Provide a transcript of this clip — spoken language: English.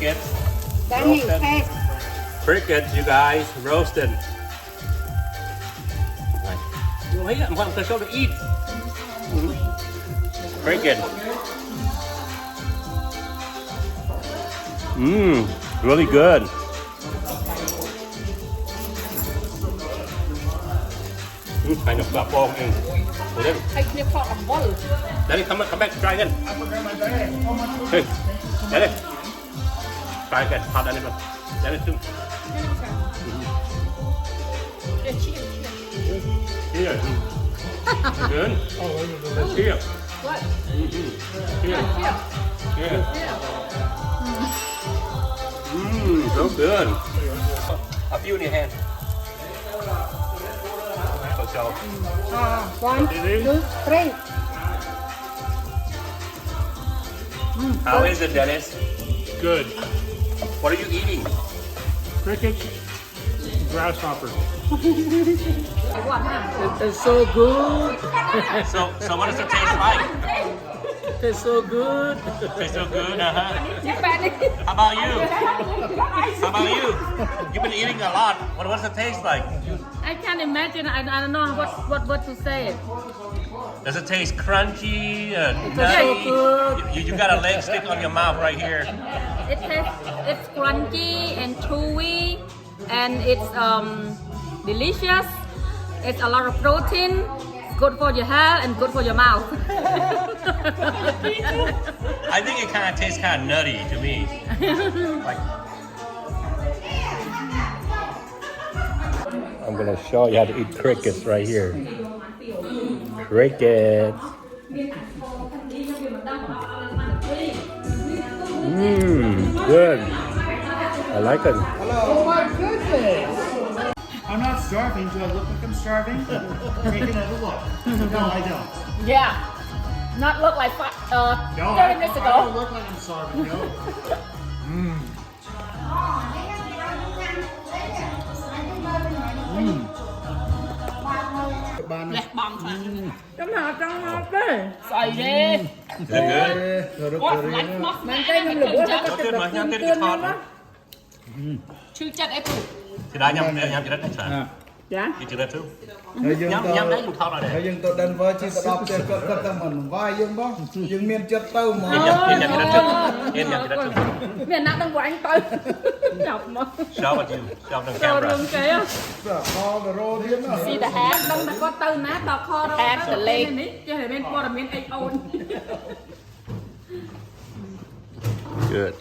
crickets. Roasted. Crickets, you guys, roasted. You thấy I'm going to show to eat. Cricket. Really good. Kind of got ball in. Daddy, come back, try again. Hey, Daddy. Try again, hot Daddy. Daddy, too. Here. Good. Here. What? Here. Here. So good. A few in your hand. So, 1, 2, 3. how is it, Dennis? Good. What are you eating? Crickets, grasshopper. It's so good. So what does it taste like? It's so good. Tastes so good, How about you? How about you? You've been eating a lot. What does it taste like? I can't imagine. I don't know what to say. Does it taste crunchy, so nutty? good. You got a leg stick on your mouth right here. It's crunchy and chewy, and it's delicious. It's a lot of protein. It's good for your hair and good for your mouth. I think it kind of tastes kind of nutty to me. Like, I'm gonna show you how to eat crickets right here. Crickets. Good. I like it. Oh my goodness. I'm not starving. Do I look like I'm starving? Take another look. No, I don't. Yeah, not look like 30 minutes I ago. don't look like I'm starving. No. Trong hộp đi. Xài đi. Is it good? Mang cái nhâm lửa cho Nó tên mà nhắm tên cái thọt. Chưa chắc ấy. Thì đã nhắm chỉ đất hả? Dạ. Chỉ đất chứ? ហើយយើង nhắm đấy một thọt rồi ហើយ đấy. យើងទៅ Denver ជិះទៅដល់ផ្ទះគាត់គាត់តែមិនវាយយើងបងយើងមានចិត្តទៅហ្មង Em nhắm chỉ đất chứ? Em nhắm chỉ đất chứ? Miền Nam đang của anh tới. Chọc mà. Show what you show the Rồi camera. luôn kìa. ខទៅរោទៀតណា See the hat ដឹងតែគាត់ទៅណាដល់ខរ hat the leg នេះចេះតែមានព័ត៌មានអេកអូន Good.